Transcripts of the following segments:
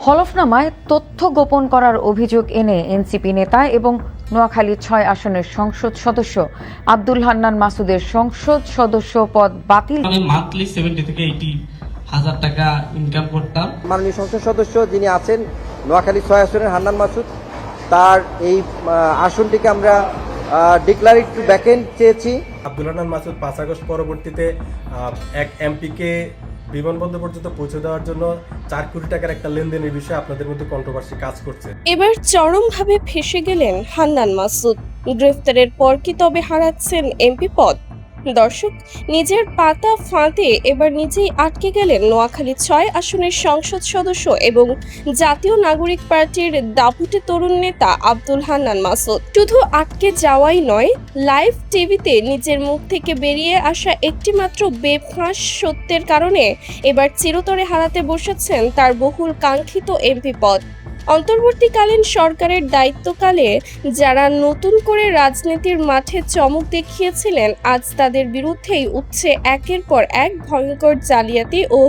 হলফনামায় তথ্য গোপন করার অভিযোগ এনে এনসিপি নেতা এবং নোয়াখালী ৬ আসনের সংসদ সদস্য আব্দুল হান্নান মাসুদের সংসদ সদস্য পদ বাতিল। আমি মান্থলি 70 থেকে 80,000 টাকা ইনকাম করতাম। মাননীয় সংসদ সদস্য যিনি আছেন নোয়াখালী ৬ আসনের হান্নান মাসুদ, তার এই আসনটিকে আমরা ডিক্লারেড টু ভ্যাকেন্ট চেয়েছি। আব্দুল হান্নান মাসুদ ৫ আগস্ট পরবর্তীতে এক এমপিকে বিমানবন্দর পর্যন্ত পৌঁছে দেওয়ার জন্য ৪ কোটি টাকার একটা লেনদেনের বিষয়ে আপনাদের মধ্যে কন্ট্রোভার্সি কাজ করছে। এবার চরমভাবে ফেঁসে গেলেন হান্নান মাসুদ। গ্রেফতারের পর কি তবে হারাচ্ছেন এমপি পদ? দর্শক, নিজের পাতা ফাঁদে এবার নিজেই আটকে গেলেন নোয়াখালী ৬ আসনের সংসদ সদস্য এবং জাতীয় নাগরিক পার্টির দাপুটে তরুণ নেতা আব্দুল হান্নান মাসুদ। শুধু আটকে যাওয়াই নয়, লাইভ টিভিতে নিজের মুখ থেকে বেরিয়ে আসা একটিমাত্র বেফাঁস সত্যের কারণে এবার চিরতরে হারাতে বসেছেন তার বহুল কাঙ্ক্ষিত এমপি পদ। অন্তর্বর্তীকালীন সরকারের দায়িত্বকালে যারা নতুন করে রাজনীতির মাঠে চমক দেখিয়েছিলেন, আজ তাদের বিরুদ্ধেই উঠছে একের পর এক ভয়ঙ্কর জালিয়াতি ও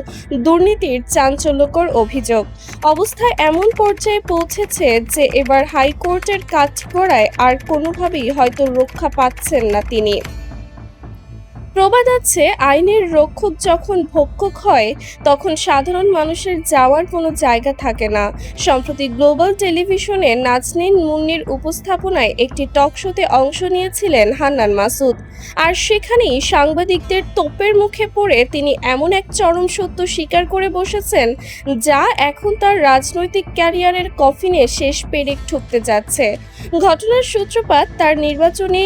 দুর্নীতির চাঞ্চল্যকর অভিযোগ। অবস্থা এমন পর্যায়ে পৌঁছেছে যে এবার হাইকোর্টের কাঠগড়ায় আর কোনোভাবেই হয়তো রক্ষা পাচ্ছেন না তিনি। প্রবাদ আছে, আইনের রক্ষক যখন ভক্ষক হয় তখন সাধারণ মানুষের যাওয়ার কোনো জায়গা থাকে না। সম্প্রতি গ্লোবাল টেলিভিশনে নাজনীন মুন্নির উপস্থাপনায় একটি টক শোতে অংশ নিয়েছিলেন হান্নান মাসুদ। আর সেখানেই সাংবাদিকদের তোপের মুখে পড়ে তিনি এমন এক চরম সত্য স্বীকার করে বসেছেন যা এখন তার রাজনৈতিক ক্যারিয়ারের কফিনে শেষ পেরেক ঠুকতে যাচ্ছে। ঘটনার সূত্রপাত তার নির্বাচনী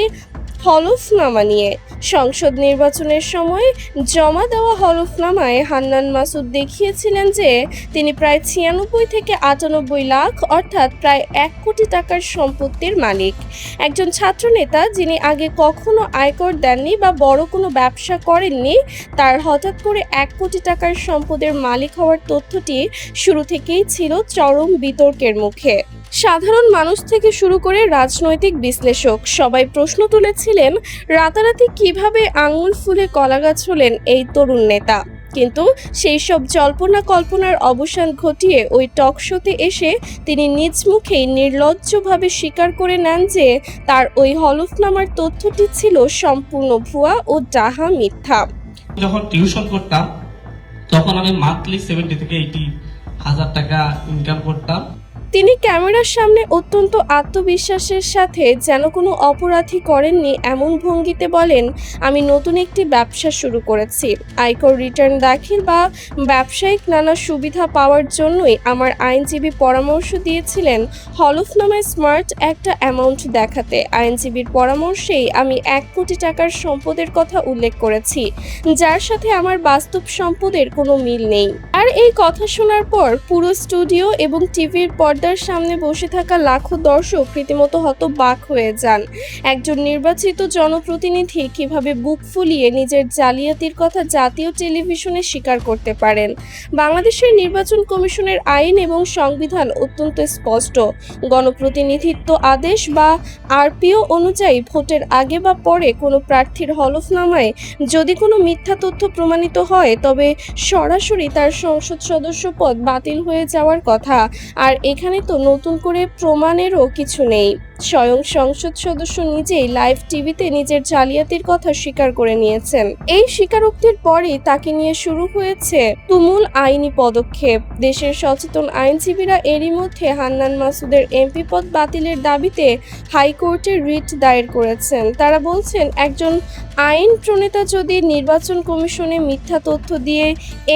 হলফনামা নিয়ে। সংসদ নির্বাচনের সময় জমা দেওয়া হলফনামায় হান্নান মাসুদ দেখিয়েছিলেন যে তিনি প্রায় ৯৬ থেকে ৯৮ লাখ অর্থাৎ প্রায় ১ কোটি টাকার সম্পত্তির মালিক। একজন ছাত্রনেতা যিনি আগে কখনো আয়কর দেননি বা বড় কোনো ব্যবসা করেননি, তার হঠাৎ করে ১ কোটি টাকার সম্পদের মালিক হওয়ার তথ্যটি শুরু থেকেই ছিল চরম বিতর্কের মুখে। সাধারণ মানুষ থেকে শুরু করে রাজনৈতিক বিশ্লেষক সবাই প্রশ্ন তুলেছিলেন রাতারাতি কিভাবে আঙুল ফুলে কলাগাছ হলেন এই তরুণ নেতা। কিন্তু সেই সব জল্পনা কল্পনার অবসান ঘটিয়ে ওই টক শোতে এসে তিনি নিজ মুখেই নির্লজ্জভাবে স্বীকার করে নেন যে তার ওই হলফনামার তথ্যটি ছিল সম্পূর্ণ ভুয়া ও ডাহা মিথ্যা। যখন টিউশন করতাম তখন আমি মান্থলি 70 থেকে 80,000 টাকা ইনকাম করতাম। তিনি ক্যামেরার সামনে অত্যন্ত আত্মবিশ্বাসের সাথে যেন কোনো অপরাধী করেননি এমন ভঙ্গিতে বলেন, আমি নতুন একটি ব্যবসা শুরু করেছি। আয়কর রিটার্ন দাখিল বা ব্যবসায়িক নানা সুবিধা পাওয়ার জন্যই আমার আইনজীবী পরামর্শ দিয়েছিলেন হলফনামায় স্মার্ট একটা অ্যামাউন্ট দেখাতে। আইনজীবীর পরামর্শেই আমি ১ কোটি টাকার সম্পদের কথা উল্লেখ করেছি, যার সাথে আমার বাস্তব সম্পদের কোনো মিল নেই। আর এই কথা শোনার পর পুরো স্টুডিও এবং টিভির পর্দার সামনে বসে থাকা লাখো দর্শক রীতিমতো হতবাক হয়ে যান। একজন নির্বাচিত জনপ্রতিনিধি কিভাবে বুক ফুলিয়ে নিজের জালিয়াতির কথা জাতীয় টেলিভিশনে স্বীকার করতে পারেন? বাংলাদেশের নির্বাচন কমিশনের আইন এবং সংবিধান অত্যন্ত স্পষ্ট। গণপ্রতিনিধিত্ব আদেশ বা আরপিও অনুযায়ী ভোটের আগে বা পরে কোনো প্রার্থীর হলফনামায় যদি কোনো মিথ্যা তথ্য প্রমাণিত হয় তবে সরাসরি তার সংসদ সদস্য পদ বাতিল হয়ে যাওয়ার কথা। আর এখানে তো নতুন করে প্রমাণেরও কিছু নেই। স্বয়ং সংসদ সদস্য নিজেই লাইভ টিভিতে নিজের জালিয়াতির কথা স্বীকার করে নিয়েছেন। এই স্বীকারোক্তির পরই তাকে নিয়ে শুরু হয়েছে তুমুল আইনি পদক্ষেপ। দেশের সচেতন আইনজীবীরা এরই মধ্যে হান্নান মাসুদের এমপি পদ বাতিলের দাবিতে হাইকোর্টে রিট দায়ের করেছেন। তারা বলছেন, একজন আইন প্রণেতা যদি নির্বাচন কমিশনে মিথ্যা তথ্য দিয়ে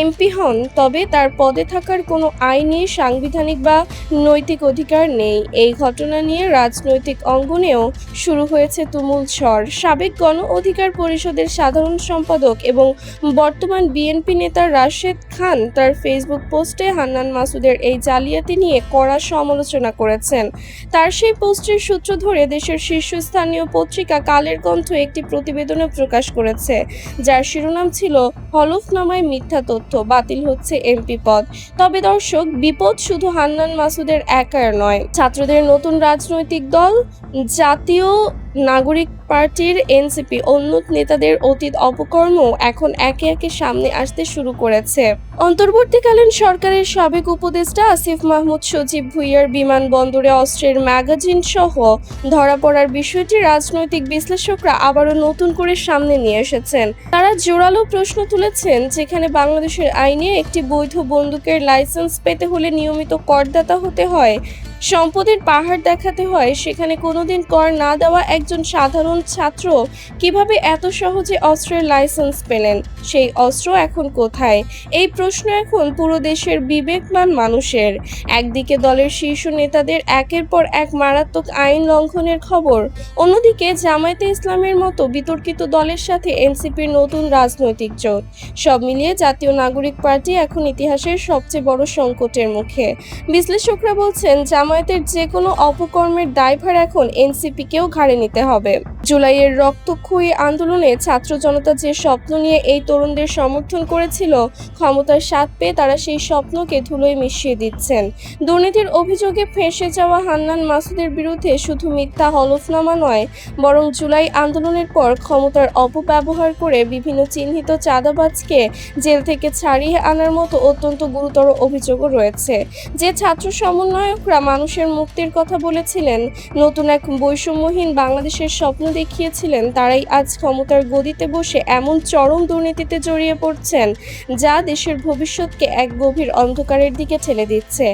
এমপি হন তবে তার পদে থাকার কোনো আইনি, সাংবিধানিক বা নৈতিক অধিকার নেই। এই ঘটনা নিয়ে রাজনৈতিক অঙ্গনেও শুরু হয়েছে তুমুল ঝড়। সাবেক গণ অধিকার পরিষদের সাধারণ সম্পাদক এবং বর্তমান বিএনপি নেতা রাশেদ খান তার ফেসবুক পোস্টে হান্নান মাসুদের এই জালিয়াতি নিয়ে কড়া সমালোচনা করেছেন। তার সেই পোস্টের সূত্র ধরে দেশের শীর্ষস্থানীয় পত্রিকা কালের কণ্ঠ একটি প্রতিবেদনে প্রকাশ করেছে, যার শিরোনাম ছিল হলফনামায় মিথ্যা তথ্য, বাতিল হচ্ছে এমপি পদ। তবে দর্শক, বিপদ শুধু হান্নান মাসুদের একার নয়। ছাত্রদের নতুন রাজনৈতিক দল জাতীয় নাগরিক পার্টির এনসিপি উন্নত নেতাদের অতীত অপকর্ম এখন একে একে সামনে আসতে শুরু করেছে। অন্তর্বর্তীকালীন সরকারের সাবেক উপদেষ্টা আসিফ মাহমুদ সজীব ভুঁইয়ার বিমানবন্দরে অস্ত্রের ম্যাগাজিন সহ ধরা পড়ার বিষয়টি রাজনৈতিক বিশ্লেষকরা আবারও নতুন করে সামনে নিয়ে এসেছেন। তারা জোরালো প্রশ্ন তুলেছেন, যেখানে বাংলাদেশের আইনে একটি বৈধ বন্দুকের লাইসেন্স পেতে হলে নিয়মিত করদাতা হতে হয়, সম্পদের পাহাড় দেখাতে হয়, সেখানে কোনোদিন কর না দেওয়া একজন সাধারণ ছাত্র কিভাবে এত সহজে অস্ত্রের লাইসেন্স পেলেন? সেই অস্ত্র এখন কোথায়? এই প্রশ্ন এখন পুরো দেশের বিবেকবান মানুষের। একদিকে দলের শীর্ষ নেতাদের একের পর এক মারাত্মক আইন লঙ্ঘনের খবর, অন্যদিকে জামায়াতে ইসলামের মতো বিতর্কিত দলের সাথে এনসিপির নতুন রাজনৈতিক জোট। সব মিলিয়ে জাতীয় নাগরিক পার্টি এখন ইতিহাসের সবচেয়ে বড় সংকটের মুখে। বিশ্লেষকরা বলছেন, জামায়াতের যে কোনো অপকর্মের দায়ভার এখন এনসিপিকেও ঘাড়ে নিতে হবে। জুলাইয়ের রক্তক্ষয়ী আন্দোলনে ছাত্র জনতা যে স্বপ্ন নিয়ে এই তরুণদের সমর্থন করেছিল, ক্ষমতার স্বাদ পেয়ে তারা সেই স্বপ্নকে ধুলোয় মিশিয়ে দিচ্ছেন। দুর্নীতির অভিযোগে ফেঁসে যাওয়া হান্নান মাসুদের বিরুদ্ধে শুধু মিথ্যা হলফনামা নয়, বরং জুলাই আন্দোলনের পর ক্ষমতার অপব্যবহার করে বিভিন্ন চিহ্নিত চাঁদাবাজকে জেল থেকে ছাড়িয়ে আনার মতো অত্যন্ত গুরুতর অভিযোগও রয়েছে। যে ছাত্র সমন্বয়করা মানুষের মুক্তির কথা বলেছিলেন, নতুন এক বৈষম্যহীন বাংলাদেশের স্বপ্ন দেখিয়েছিলেন, তারাই আজ ক্ষমতার গদিতে বসে এমন চরম দুর্নীতিতে জড়িয়ে পড়ছেন যা দেশের ভবিষ্যৎকে এক গভীর অন্ধকারের দিকে ঠেলে দিচ্ছে।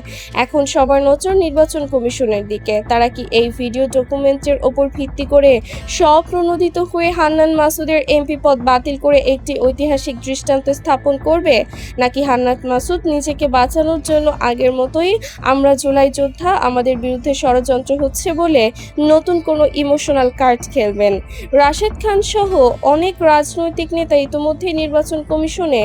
এখন সবার নজর নির্বাচন কমিশনের দিকে। তারা কি এই ভিডিও ডকুমেন্টের ওপর ভিত্তি করে স্বপ্রণোদিত হয়ে হান্নান মাসুদের এমপি পদ বাতিল করে একটি ঐতিহাসিক দৃষ্টান্ত স্থাপন করবে, নাকি হান্নান মাসুদ নিজেকে বাঁচানোর জন্য আগের মতোই আমরা জুলাই যোদ্ধা, আমাদের বিরুদ্ধে ষড়যন্ত্র হচ্ছে বলে নতুন কোনো ইমোশনাল কার্ড খেলবেন? রাশেদ খান সহ অনেক রাজনৈতিক নেতা ইতোমধ্যেই নির্বাচন কমিশনে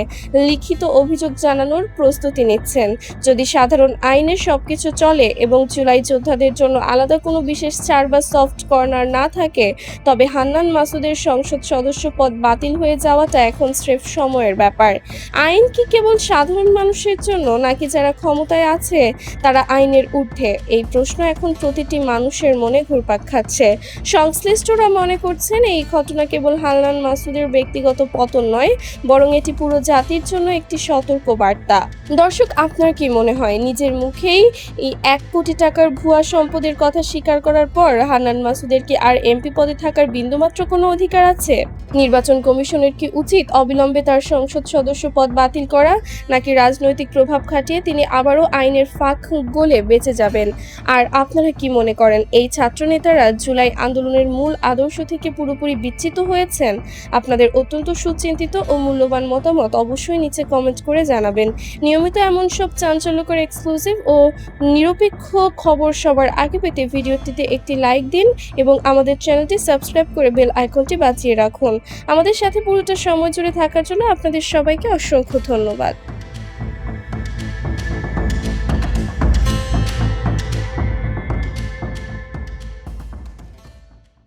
লিখিত অভিযোগ জানানোর প্রস্তুতি নিচ্ছেন। যদি সাধারণ আইনে সবকিছু চলে এবং জুলাই যোদ্ধাদের জন্য আলাদা কোনো বিশেষ ছাড় বা সফট কর্নার না থাকে, তবে হান্নান মাসুদের সংসদ সদস্য পদ বাতিল হয়ে যাওয়াটা এখন স্রেফ সময়ের ব্যাপার। আইন কি কেবল সাধারণ মানুষের জন্য, নাকি যারা ক্ষমতায় আছে তারা আইনের ঊর্ধ্বে? এই প্রশ্ন এখন প্রতিটি মানুষের মনে ঘুরপাক খাচ্ছে। সংশ্লিষ্টরা মনে করছেন, এই ঘটনা কেবল হান্নান মাসুদের ব্যক্তিগত পতন নয়, বরং এটি পুরো জাতির জন্য একটি সতর্ক বার্তা। দর্শক, আপনার কি মনে হয়, নিজের মুখেই এই 1 কোটি টাকার ভুয়া সম্পদের কথা স্বীকার করার পর হান্নান মাসুদের কি আর এমপি পদে থাকার বিন্দুমাত্র কোনো অধিকার আছে? নির্বাচন কমিশনের কি উচিত অবিলম্বে তার সংসদ সদস্য পদ বাতিল করা, নাকি রাজনৈতিক প্রভাব খাটিয়ে তিনি আবারও আইনের ফাঁক গলে বেঁচে যাবেন? আর আপনারা কি মনে করেন, এই ছাত্রনেতারা জুলাই আন্দোলনের মূল আদর্শ থেকে পুরোপুরি বিচ্যুত হয়েছেন? আপনাদের অত্যন্ত সুচিন্তিত ও মূল্যবান মতামত অবশ্যই নিচে কমেন্ট করে জানাবেন। নিয়মিত এমন সব চাঞ্চল্যকর এক্সক্লুসিভ ও নিরপেক্ষ খবর সবার আগে পেতে ভিডিওটিতে একটি লাইক দিন এবং আমাদের চ্যানেলটি সাবস্ক্রাইব করে বেল আইকনটি বাজিয়ে রাখুন। আমাদের সাথে পুরোটা সময় জুড়ে থাকার জন্য আপনাদের সবাইকে অসংখ্য ধন্যবাদ।